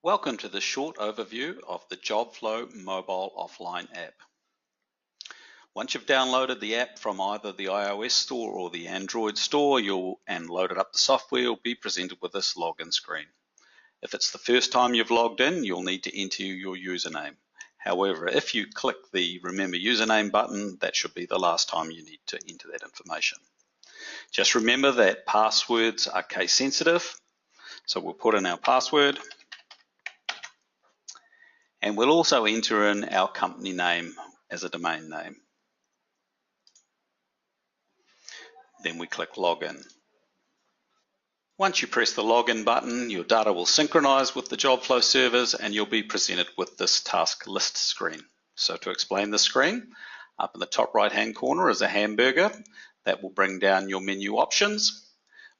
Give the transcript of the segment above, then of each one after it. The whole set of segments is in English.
Welcome to this short overview of the JobFlow mobile offline app. Once you've downloaded the app from either the iOS store or the Android store and loaded up the software, you'll be presented with this login screen. If it's the first time you've logged in, you'll need to enter your username. However, if you click the Remember Username button, that should be the last time you need to enter that information. Just remember that passwords are case sensitive, so we'll put in our password. And we'll also enter in our company name as a domain name. Then we click Login. Once you press the Login button, your data will synchronize with the JobFlow servers and you'll be presented with this task list screen. So to explain the screen, up in the top right-hand corner is a hamburger that will bring down your menu options.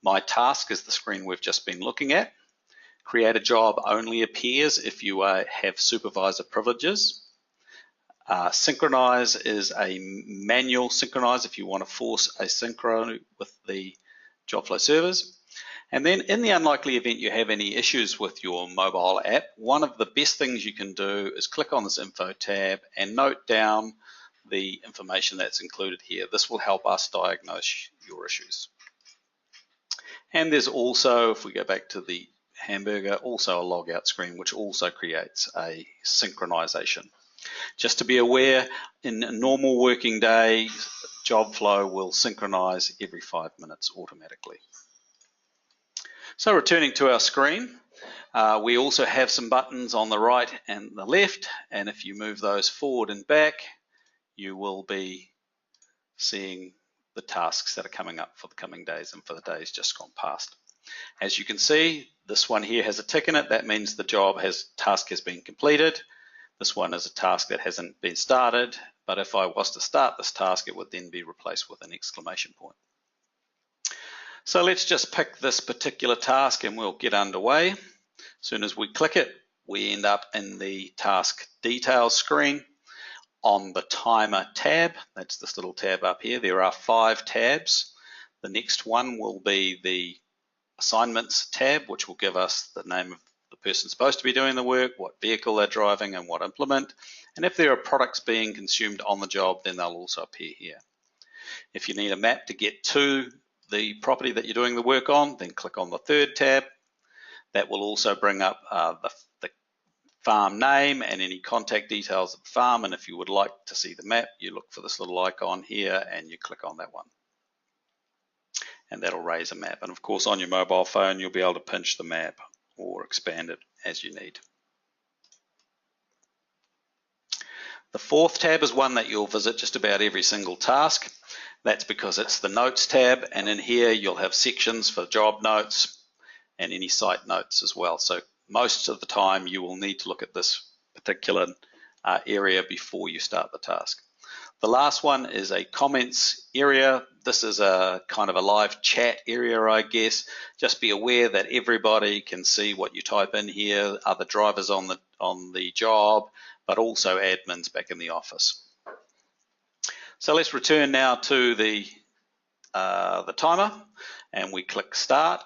My task is the screen we've just been looking at. Create a job only appears if you have supervisor privileges. Synchronize is a manual synchronize if you want to force a synchro with the JobFlow servers. And then in the unlikely event you have any issues with your mobile app, one of the best things you can do is click on this info tab and note down the information that's included here. This will help us diagnose your issues. And there's also, if we go back to the hamburger, also a logout screen which also creates a synchronization. Just to be aware, in a normal working day, JobFlow will synchronize every 5 minutes automatically. So returning to our screen, we also have some buttons on the right and the left, and if you move those forward and back, you will be seeing the tasks that are coming up for the coming days and for the days just gone past. As you can see, this one here has a tick in it. That means the task has been completed. This one is a task that hasn't been started, but if I was to start this task, it would then be replaced with an exclamation point. So let's just pick this particular task and we'll get underway. As soon as we click it, we end up in the task details screen. On the timer tab, that's this little tab up here, there are 5 tabs. The next one will be the assignments tab, which will give us the name of the person supposed to be doing the work, what vehicle they're driving and what implement. And if there are products being consumed on the job, then they'll also appear here. If you need a map to get to the property that you're doing the work on, then click on the 3rd tab. That will also bring up the farm name and any contact details of the farm. And if you would like to see the map, you look for this little icon here and you click on that one. And that'll raise a map. And of course on your mobile phone you'll be able to pinch the map or expand it as you need. The 4th tab is one that you'll visit just about every single task. That's because it's the notes tab, and in here you'll have sections for job notes and any site notes as well. So most of the time you will need to look at this particular area before you start the task. The last one is a comments area. This is a kind of a live chat area, I guess. Just be aware that everybody can see what you type in here, other drivers on the job, but also admins back in the office. So let's return now to the timer and we click Start.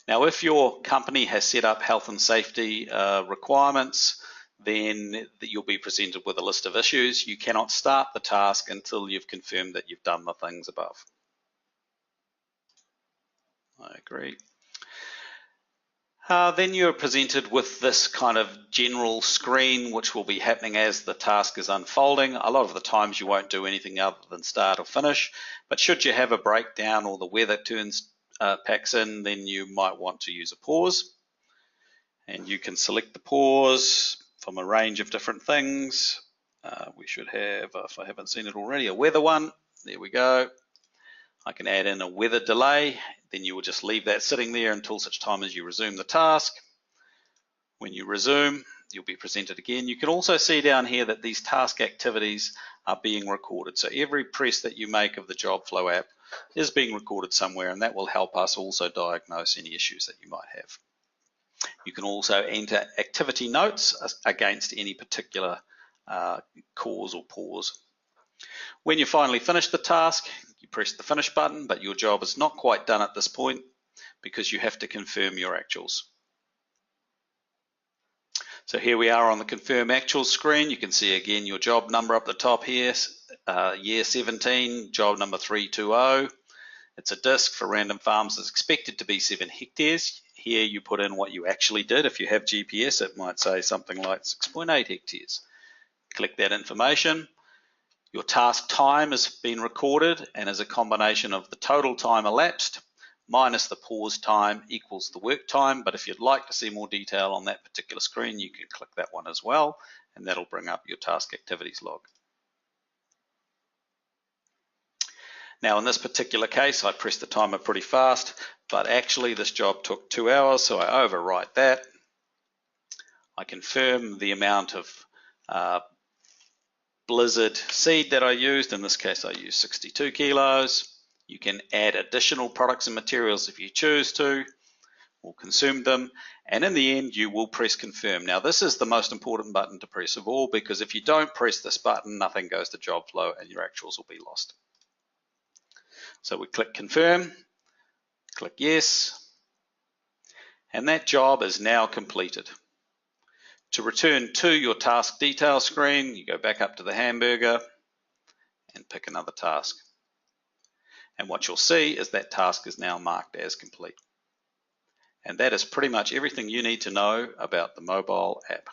Now, if your company has set up health and safety requirements, then you'll be presented with a list of issues. You cannot start the task until you've confirmed that you've done the things above. I agree. Then you're presented with this kind of general screen which will be happening as the task is unfolding. A lot of the times you won't do anything other than start or finish, but should you have a breakdown or the weather packs in, then you might want to use a pause. And you can select the pause from a range of different things. We should have, if I haven't seen it already, a weather one. There we go. I can add in a weather delay. Then you will just leave that sitting there until such time as you resume the task. When you resume, you'll be presented again. You can also see down here that these task activities are being recorded. So every press that you make of the JobFlow app is being recorded somewhere, and that will help us also diagnose any issues that you might have. You can also enter activity notes against any particular cause or pause. When you finally finish the task, you press the finish button, but your job is not quite done at this point because you have to confirm your actuals. So here we are on the Confirm Actual screen. You can see again your job number up the top here, year 17, job number 320. It's a disc for Random Farms is expected to be 7 hectares. Here you put in what you actually did. If you have GPS, it might say something like 6.8 hectares. Click that information. Your task time has been recorded and is a combination of the total time elapsed minus the pause time equals the work time. But if you'd like to see more detail on that particular screen, you can click that one as well, and that'll bring up your task activities log. Now in this particular case, I pressed the timer pretty fast, but actually this job took 2 hours, so I overwrite that. I confirm the amount of blizzard seed that I used. In this case, I used 62 kilos. You can add additional products and materials if you choose to, or consume them. And in the end, you will press confirm. Now, this is the most important button to press of all, because if you don't press this button, nothing goes to JobFlow and your actuals will be lost. So we click confirm, click yes, and that job is now completed. To return to your task details screen, you go back up to the hamburger and pick another task. And what you'll see is that task is now marked as complete. And that is pretty much everything you need to know about the mobile app.